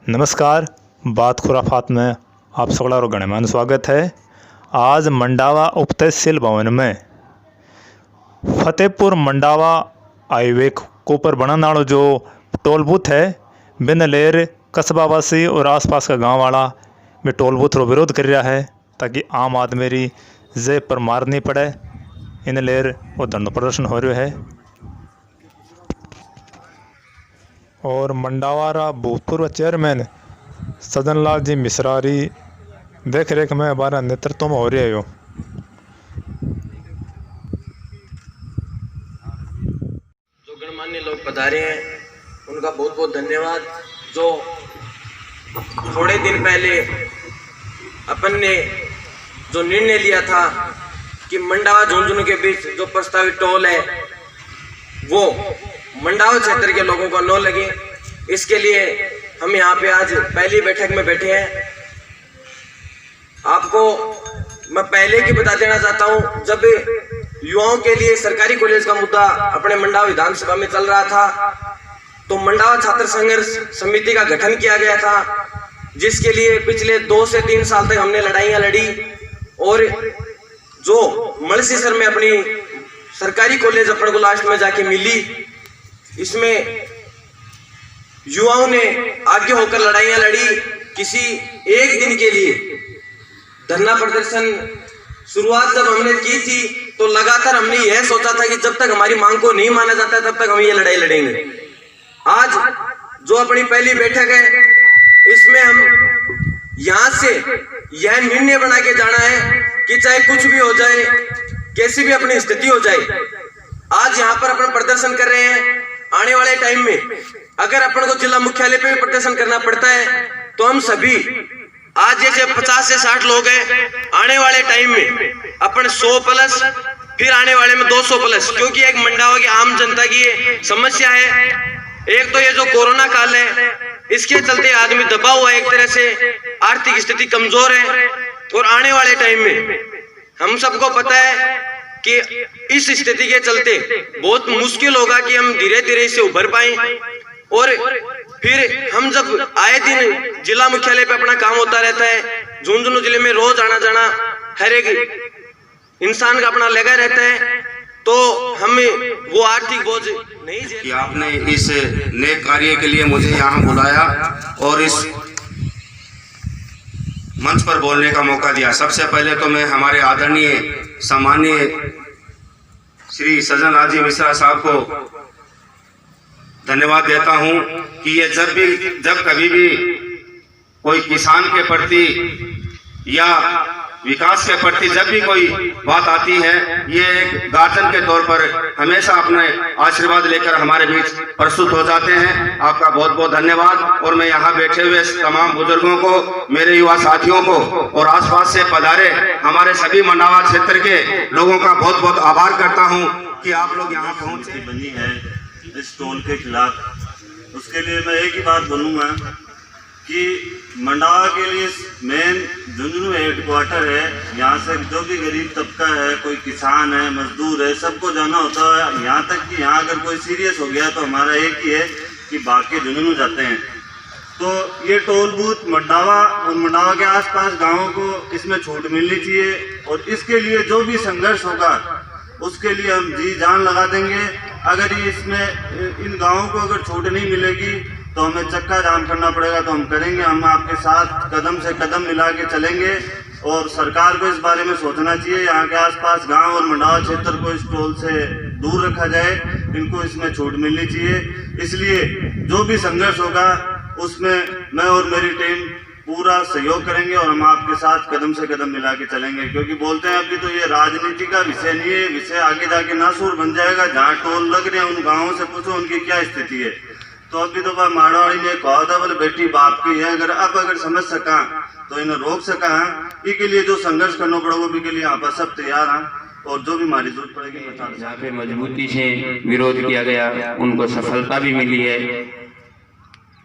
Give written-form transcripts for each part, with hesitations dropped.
नमस्कार, बात खुराफात में आप सगड़ा गणमान्य स्वागत है। आज मंडावा उप तहसील भवन में फतेहपुर मंडावा हाईवे को ऊपर बनने वाला जो टोल बूथ है बिन लेर कस्बावासी और आसपास का गांव वाला में टोल बूथ रो विरोध कर रहा है ताकि आम आदमी री जेब पर मार नहीं पड़े। इन लेर वो धरना प्रदर्शन हो रहा है और मंडावारा भूतपूर्व चेयरमैन सजनलाल जी मिश्रारी देख रेख में हमारा नेतृत्व में हो रही है। जो गणमान्य लोग पधारे हैं उनका बहुत बहुत धन्यवाद। जो थोड़े दिन पहले अपन ने जो निर्णय लिया था कि मंडावा झुंझुनू के बीच जो प्रस्तावित टोल है वो मंडावा क्षेत्र के लोगों को न लगे, इसके लिए हम यहाँ पे आज पहली बैठक में बैठे हैं। आपको मैं पहले की बता देना चाहता हूँ, जब युवाओं के लिए सरकारी कॉलेज का मुद्दा अपने मंडावा विधानसभा में चल रहा था तो मंडावा छात्र संघर्ष समिति का गठन किया गया था, जिसके लिए पिछले 2 से 3 साल तक हमने लड़ाइयाँ लड़ी। और जो मलसीसर में अपनी सरकारी कॉलेज अपन को लास्ट में जाके मिली, इसमें युवाओं ने आगे होकर लड़ाइयां लड़ी। किसी एक दिन के लिए धरना प्रदर्शन शुरुआत जब हमने की थी तो लगातार हमने यह सोचा था कि जब तक हमारी मांग को नहीं माना जाता तब तक हम ये लड़ाई लड़ेंगे। आज जो अपनी पहली बैठक है इसमें हम यहां से यह निर्णय बना के जाना है कि चाहे कुछ भी हो जाए, कैसी भी अपनी स्थिति हो जाए, आज यहाँ पर अपन प्रदर्शन कर रहे हैं। आने वाले टाइम में अगर अपन को जिला मुख्यालय पे भी प्रदर्शन करना पड़ता है तो हम सभी आज जैसे 50 से 60 लोग हैं, आने वाले टाइम में अपन 100 प्लस, फिर आने वाले में 200 प्लस, क्योंकि एक मंडावा की आम जनता की ये समस्या है। एक तो ये जो कोरोना काल है इसके चलते आदमी दबा हुआ है, एक तरह से आर्थिक स्थिति कमजोर है। और आने वाले टाइम में हम सबको पता है कि इस स्थिति के चलते बहुत मुश्किल होगा कि हम धीरे धीरे इससे उभर पाएं। और फिर हम जब आए दिन जिला मुख्यालय पे अपना काम होता रहता है, झुंझुनू जिले में रोज आना जाना हर एक इंसान का अपना लगा रहता है, तो हमें वो आर्थिक बोझ नहीं कि आपने इस नेक कार्य के लिए मुझे यहाँ बुलाया और इस मंच पर बोलने का मौका दिया। सबसे पहले तो मैं हमारे आदरणीय सम्माननीय श्री सजनलाल जी मिश्रा साहब को धन्यवाद देता हूं कि ये जब कभी भी कोई किसान के प्रति या विकास के प्रति जब भी कोई बात आती है, ये एक गार्जियन के तौर पर हमेशा अपने आशीर्वाद लेकर हमारे बीच प्रस्तुत हो जाते हैं। आपका बहुत बहुत धन्यवाद। और मैं यहाँ बैठे हुए तमाम बुजुर्गों को, मेरे युवा साथियों को और आसपास से पधारे हमारे सभी मंडावा क्षेत्र के लोगों का बहुत बहुत आभार करता हूँ कि आप लोग यहाँ पहुँचे। बनी है इस टोल के खिलाफ, उसके लिए मैं एक ही बात बोलूँगा कि मंडावा के लिए मेन झुंझुनू हेडक्वार्टर है। यहाँ से जो भी गरीब तबका है, कोई किसान है, मजदूर है, सबको जाना होता है। यहाँ तक कि यहाँ अगर कोई सीरियस हो गया तो हमारा एक ही है कि बाकी झुंझुनू जाते हैं। तो ये टोल बूथ मंडावा और मंडावा के आसपास गाँवों को इसमें छूट मिलनी चाहिए और इसके लिए जो भी संघर्ष होगा उसके लिए हम जी जान लगा देंगे। अगर ये इसमें इन गाँवों को अगर छूट नहीं मिलेगी तो हमें चक्का जाम करना पड़ेगा, तो हम करेंगे। हम आपके साथ कदम से कदम मिला के चलेंगे और सरकार को इस बारे में सोचना चाहिए। यहाँ के आसपास गांव और मंडावा क्षेत्र को इस टोल से दूर रखा जाए, इनको इसमें छूट मिलनी चाहिए। इसलिए जो भी संघर्ष होगा उसमें मैं और मेरी टीम पूरा सहयोग करेंगे और हम आपके साथ कदम से कदम मिला के चलेंगे। क्योंकि बोलते हैं अभी तो ये राजनीति का विषय नहीं है, विषय आगे जाके नासूर बन जाएगा। जहाँ टोल लग रहे हैं उन गाँवों से पूछो उनकी क्या स्थिति है। तो अभी तो मारवाड़ी में कहा था बोले बेटी बाप की है, अगर समझ सका तो इन्हें रोक सका है। इसके लिए जो संघर्ष करना पड़ेगा भी के लिए यहाँ पर सब तैयार हैं और जो भी हमारी जरूरत पड़ेगी जहाँ पे मजबूती से विरोध किया गया उनको सफलता भी मिली है।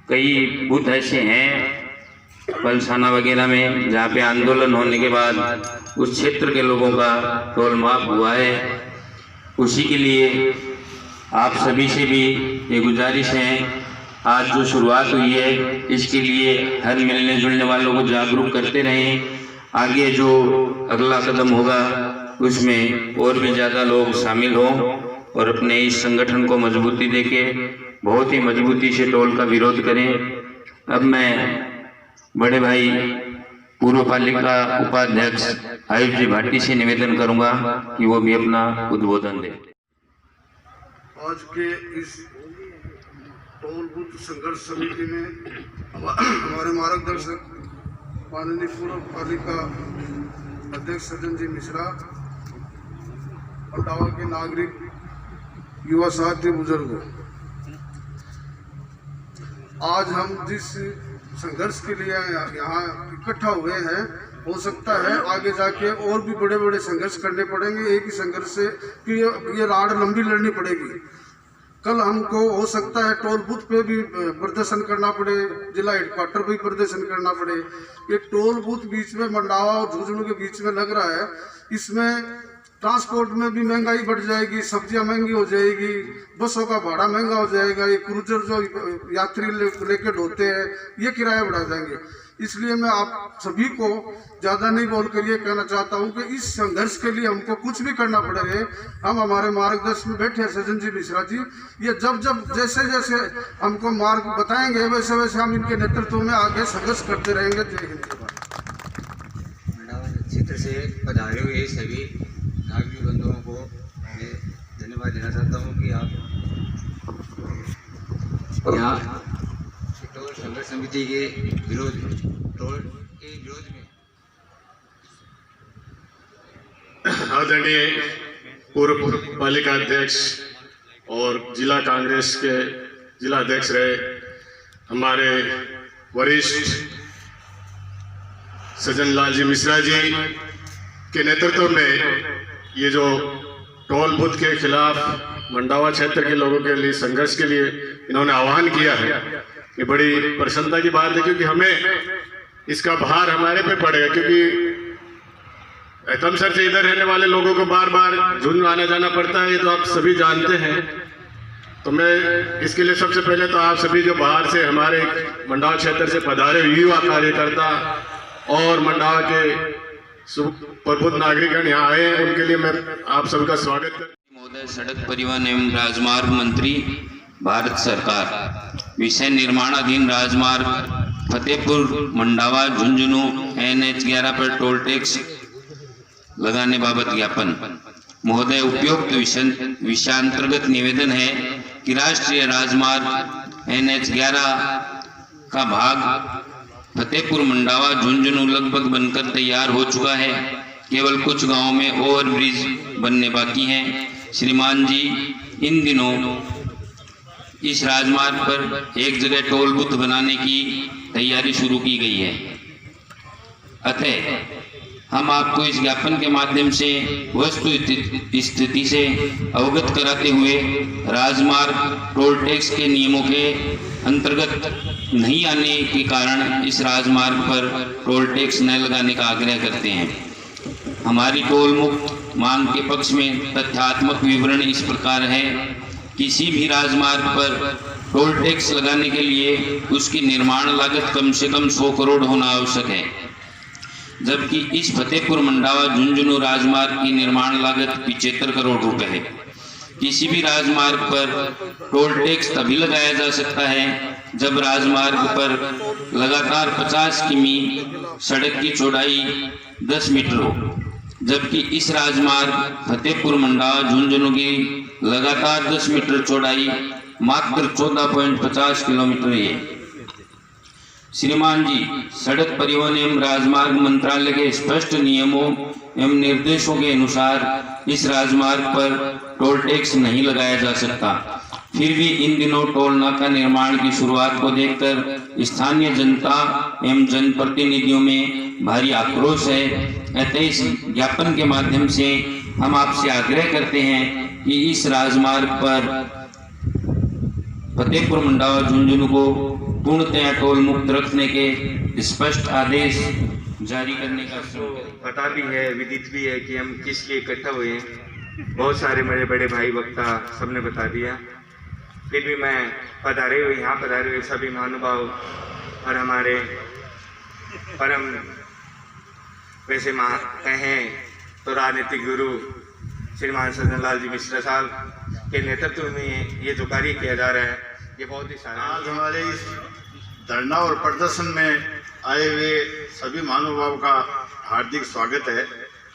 कई बूथ ऐसे हैं पलसाना वगैरह में जहाँ पे आंदोलन होने के बाद उस क्षेत्र के लोगों का टोल माफ हुआ है। उसी के लिए आप सभी से भी ये गुजारिश है आज जो शुरुआत हुई है इसके लिए हर मिलने जुलने वालों को जागरूक करते रहें। आगे जो अगला कदम होगा उसमें और भी ज़्यादा लोग शामिल हों और अपने इस संगठन को मजबूती देके बहुत ही मजबूती से टोल का विरोध करें। अब मैं बड़े भाई पूर्व पालिका उपाध्यक्ष आयुष जी भाटी से निवेदन करूंगा कि वो भी अपना उद्बोधन दें। आज के इस टोल बूथ संघर्ष समिति में हमारे मार्गदर्शक माननीय पूर्व पालिका अध्यक्ष सज्जन जी मिश्रा, मंडावा के नागरिक, युवा साथी, बुजुर्गों, आज हम जिस संघर्ष के लिए यहाँ इकट्ठा हुए हैं, हो सकता है आगे जाके और भी बड़े बड़े संघर्ष करने पड़ेंगे। एक ही संघर्ष से कि ये राड़ लंबी लड़नी पड़ेगी। कल हमको हो सकता है टोल बूथ पे भी प्रदर्शन करना पड़े, जिला हेडक्वार्टर पे भी प्रदर्शन करना पड़े। ये टोल बूथ बीच में मंडावा और झुंझुनू के बीच में लग रहा है, इसमें ट्रांसपोर्ट में भी महंगाई बढ़ जाएगी, सब्जियां महंगी हो जाएगी, बसों का भाड़ा महंगा हो जाएगा, ये क्रूजर जो यात्री लेके ढोते हैं ये किराया बढ़ा देंगे। इसलिए मैं आप सभी को ज़्यादा नहीं बोल कर ये कहना चाहता हूँ कि इस संघर्ष के लिए हमको कुछ भी करना पड़ेगा। हम हमारे मार्गदर्शन में बैठे हैं सज्जन जी मिश्रा जी, ये जब जैसे जैसे हमको मार्ग बताएंगे वैसे वैसे हम इनके नेतृत्व में आगे संघर्ष करते रहेंगे। जय हिंद। क्षेत्र से पधारे हुए सभी नागरिक बंधुओं को मैं धन्यवाद देना चाहता हूँ कि आप यहाँ टोल संघर्ष समिति के विरोध में आदरणीय पूर्व पालिका अध्यक्ष और जिला कांग्रेस के जिला अध्यक्ष रहे हमारे वरिष्ठ सज्जन लाल जी मिश्रा जी के नेतृत्व में ये जो टोल बूथ के खिलाफ मंडावा क्षेत्र के लोगों के लिए संघर्ष के लिए इन्होंने आह्वान किया है, ये बड़ी प्रसन्नता की बात है, क्योंकि हमें इसका भार हमारे पे पड़ेगा। क्योंकि तमसर से इधर रहने वाले लोगों को बार बार झुंझुनू आना जाना पड़ता है, ये तो आप सभी जानते हैं। तो मैं इसके लिए सबसे पहले तो आप सभी जो बाहर से हमारे मंडावा क्षेत्र से पधारे युवा कार्यकर्ता और मंडावा के प्रबुद्ध नागरिकगण यहाँ आए हैं, उनके लिए मैं आप सबका स्वागत करता हूं। महोदय, सड़क परिवहन एवं राजमार्ग मंत्री भारत सरकार, विषय निर्माणाधीन राजमार्ग फतेहपुर मंडावा झुंझुनू NH 11 पर टोल टैक्स लगाने बाबत ज्ञापन। महोदय, उपयुक्त विषयांतर्गत निवेदन है कि राष्ट्रीय राजमार्ग NH 11 का भाग फतेहपुर मंडावा झुंझुनू लगभग बनकर तैयार हो चुका है, केवल कुछ गांवों में ओवरब्रिज बनने बाकी हैं। श्रीमान जी, इन दिनों इस राजमार्ग पर एक जगह टोल बूथ बनाने की तैयारी शुरू की गई है। अतः हम आपको इस ज्ञापन के माध्यम से वस्तु स्थिति से अवगत कराते हुए राजमार्ग टोल टैक्स के नियमों के अंतर्गत नहीं आने के कारण इस राजमार्ग पर टोल टैक्स न लगाने का आग्रह करते हैं। हमारी टोल मुक्त मांग के पक्ष में तथ्यात्मक विवरण इस प्रकार है। किसी भी राजमार्ग पर टोल टैक्स लगाने के लिए उसकी निर्माण लागत कम से कम 100 करोड़ होना आवश्यक है, जबकि इस फतेहपुर मंडावा झुंझुनू राजमार्ग की निर्माण लागत 75 करोड़ रुपए है। किसी भी राजमार्ग पर टोल टैक्स तभी लगाया जा सकता है जब राजमार्ग पर लगातार 50 किमी सड़क की चौड़ाई 10 मीटर हो, जबकि इस राजमार्ग फतेहपुर मंडावा झुंझुनू की लगातार 10 मीटर चौड़ाई मात्र 14.50 किलोमीटर है। श्रीमान जी, सड़क परिवहन एवं राजमार्ग मंत्रालय के स्पष्ट नियमों एवं निर्देशों के अनुसार इस राजमार्ग पर टोल टैक्स नहीं लगाया जा सकता। फिर भी इन दिनों टोल नाका निर्माण की शुरुआत को देखकर स्थानीय जनता एवं जनप्रतिनिधियों में भारी आक्रोश है। अतः इस ज्ञापन के माध्यम से हम आपसे आग्रह करते हैं कि इस राजमार्ग पर फतेहपुर मंडावा झुंझुनू को पूर्णतया टोल मुक्त रखने के स्पष्ट आदेश जारी करने का श्रम करें। पता भी है, विदित भी है कि हम किस लिए इकट्ठा हुए हैं। बहुत सारे बड़े बड़े भाई वक्ता सबने बता दिया। फिर भी मैं यहाँ पधारे हुए सभी महानुभाव और हमारे परम वैसे कहें तो राजनीतिक गुरु श्रीमान सज्जन लाल जी मिश्रा साहब के नेतृत्व में ये जो कार्य किया जा रहा है ये बहुत ही आज हमारे इस धरना और प्रदर्शन में आए हुए सभी महानुभाव का हार्दिक स्वागत है।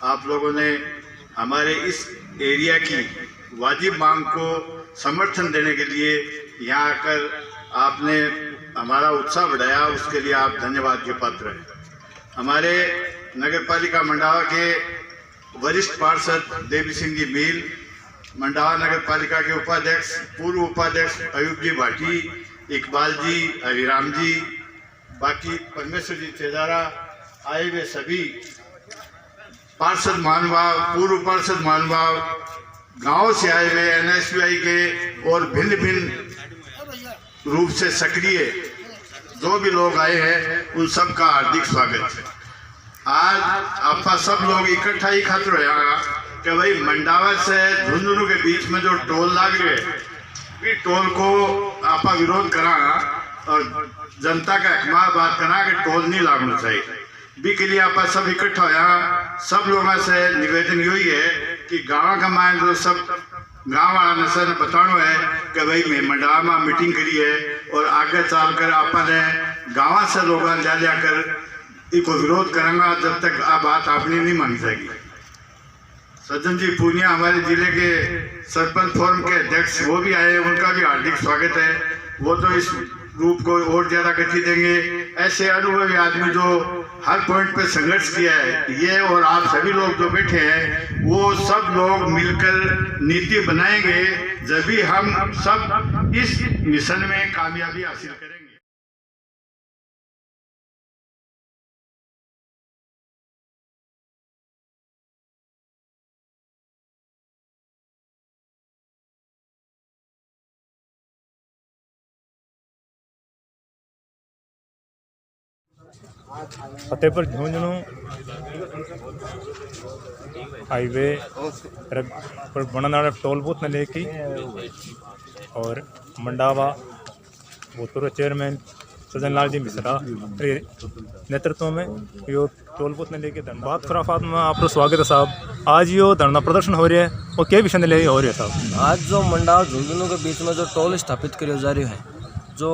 आप लोगों ने हमारे इस एरिया की वाजिब मांग को समर्थन देने के लिए यहाँ आकर आपने हमारा उत्साह बढ़ाया, उसके लिए आप धन्यवाद के पात्र हैं। हमारे नगर पालिका मंडावा के वरिष्ठ पार्षद देवी सिंह जी मील, मंडावा नगर पालिका के उपाध्यक्ष पूर्व उपाध्यक्ष अयूब जी भाटी, इकबाल जी, हरिराम जी, बाकी परमेश्वर जी तेजारा, आए हुए सभी पार्षद महानुभाव, पूर्व पार्षद महानुभाव, गाँव से आए हुए NSPI के और भिन्न भिन्न रूप से सक्रिय जो भी लोग आए हैं उन सब का हार्दिक स्वागत है। आज आपका सब लोग इकट्ठा ही खातिर होया कि भाई मंडावा से झुंझुनू के बीच में जो टोल लाग रहे है टोल को आपा विरोध करा और जनता का हकमा बात करा कि टोल नहीं लागना चाहिए भी के लिए आप सब इकट्ठा होया। सब लोगों से निवेदन यही है कि गाँव का मान जो सब गाँव वाला ने सर बताना है कि भाई मैं मंडावा में मीटिंग करी है और आगे चल कर आपने गाँव से लोग जा जाकर इनको विरोध करेंगे जब तक आ बात आपने नहीं मानी जाएगी। सज्जन जी पूनिया हमारे जिले के सरपंच फोरम के अध्यक्ष वो भी आए, उनका भी हार्दिक स्वागत है। वो तो इस रूप को और ज्यादा गति देंगे। ऐसे अनुभवी आदमी जो हर पॉइंट पे संघर्ष किया है, ये और आप सभी लोग जो बैठे हैं वो सब लोग मिलकर नीति बनाएंगे जब भी हम सब इस मिशन में कामयाबी हासिल करेंगे। फतेहपुर झुंझुनू हाईवे पर बनने टोल बूथ ने लेके और मंडावा भूतपूर्व चेयरमैन सज्जन लाल जी मिश्रा के नेतृत्व में यो टोल बूथ ने लेके धनबाद खुराफात में आपका स्वागत है साहब। आज यो धरना प्रदर्शन हो रहा है और क्या विषय ले हो रहा है साहब? आज जो मंडावा झुंझुनू के बीच में जो टोल स्थापित करो जा रही है जो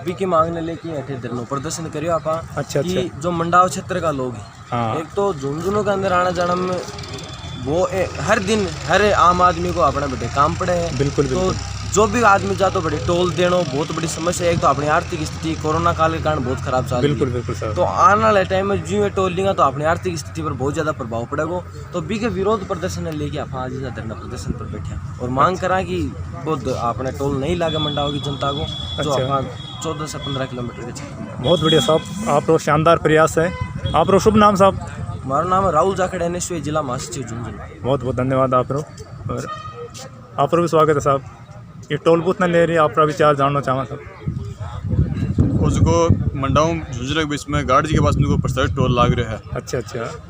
बी की मांग ने लेके ऐठे धरना प्रदर्शन करियो आप। अच्छा कि जो मंडावा क्षेत्र का लोग हैं, एक तो झुंझुनू के अंदर आना जाना में वो हर दिन हर आम आदमी को अपने बड़े काम पड़े हैं। बिल्कुल तो जो भी आदमी जातो बड़ी टोल देनो बहुत बड़ी समस्या है। एक तो अपनी आर्थिक स्थिति कोरोना काल के कारण बहुत खराब चल रही है। बिल्कुल सर। तो आने वाले टाइम में जो ये टोल लेंगे तो अपनी आर्थिक स्थिति पर बहुत ज़्यादा प्रभाव पड़ेगा। तो बी के विरोध प्रदर्शन लेके आप आज इस धरना प्रदर्शन पर बैठे और मांग करा कि खुद अपने टोल नहीं लागे मंडावा की जनता को, जो अपना 14 से 15 किलोमीटर के क्षेत्र में। बहुत बढ़िया साहब, आप शानदार प्रयास है। आप शुभ नाम साहब? हमारा नाम है राहुल जाखड़, NSPI जिला महासचिव झुंझुनू। बहुत बहुत धन्यवाद आप और आप भी स्वागत है साहब। ये टोल बूथ न ले रही, आपका विचार जानना चाहूँ साहब। उसको मंडावा झुंझुनू के बीच में गाड़ी के पास उनको प्रस्तावित टोल लाग रहा है। अच्छा।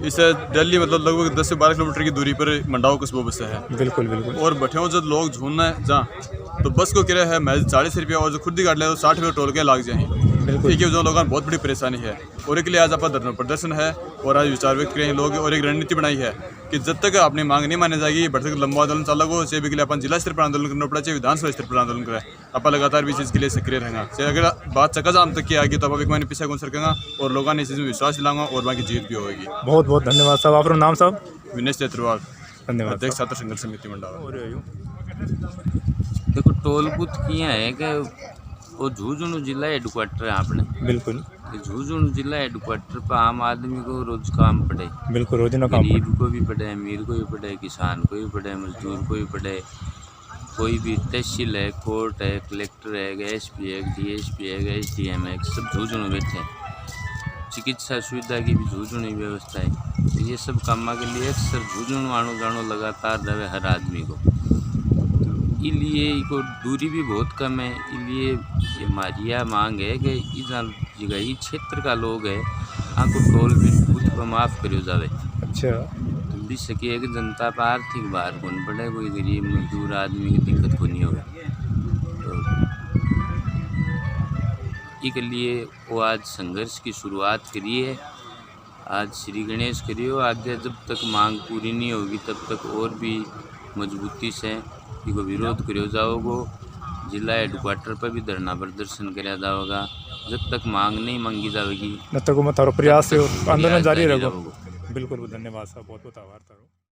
इसे दिल्ली मतलब लगभग 10 से 12 किलोमीटर की दूरी पर मंडावा कस्बों बस है। बिल्कुल। और बैठे जब लोग झूमना है जहाँ तो बस को किराया है महज 40 रुपया और जो खुद ही गाड़ी ले तो 60 रुपये टोल के लाग जाए। ठीक है, जो लोगों को बहुत बड़ी परेशानी है और इसके लिए आज आपका धरना प्रदर्शन है और आज विचार व्यक्त करें लोग और एक रणनीति बनाई है कि जब तक अपनी मांग नहीं मानी जाएगी बढ़ तक लंबा आंदोलन चला गो। से भी के लिए अपन जिला स्तर पर आंदोलन करना पड़ा, चाहे विधानसभा स्तर पर आंदोलन करें। आप लगातार भी चीज़ के लिए सक्रिय रहेंगे। चाहे अगर बात चक्का जाम तक की आएगी तो आप एक महीने पीछे कौन सकेंगे और लोगों ने इस चीज़ में विश्वास दिलाऊंगा और बाकी जीत भी होगी। बहुत बहुत धन्यवाद साहब। आपका नाम साहब? विनेश चतुर्वाल, धन्यवाद। अध्यक्ष छात्र संघर्ष समिति मंडावा। देखो टोल बूथ किया है कि वो झुंझुनू जिला हेडक्वार्टर है आपने। बिल्कुल। झुंझुनू जिला हेडक्वार्टर पर आम आदमी को रोज काम पड़े। बिल्कुल, रोजाना काम गरीब को भी पड़े, अमीर को भी पड़े, किसान को भी पड़े, मजदूर को भी पड़े। कोई भी तहसील है, कोर्ट है, कलेक्टर है, SP है, DSP है, SDM है, सब झुंझुनू बैठे हैं। चिकित्सा सुविधा की भी झुंझुनू व्यवस्था है। तो ये सब कामों के लिए अक्सर झुंझुनू आनो जानो लगातार रहे हर आदमी को। इसलिए इको दूरी भी बहुत कम है। इसलिए हमारी यह मांग है कि इस क्षेत्र का लोग है आपको टोल भी बूथ पर माफ़ करो जावे। अच्छा। तुम भी सके कि जनता पर आर्थिक भार कौन पड़े, कोई गरीब मजदूर आदमी की दिक्कत को नहीं होगा। तो इसके लिए वो आज संघर्ष की शुरुआत करी है। आज श्री गणेश करियो, आगे जब तक मांग पूरी नहीं होगी तब तक और भी मजबूती से इको विरोध करियो जाओगो। जिला हेडक्वार्टर पर भी धरना प्रदर्शन कराया जाओगा। जब तक मांग नहीं मांगी जाएगी न तक प्रयास से आंदोलन जारी रहेगा। बिल्कुल, धन्यवाद साहब, बहुत बहुत आभार।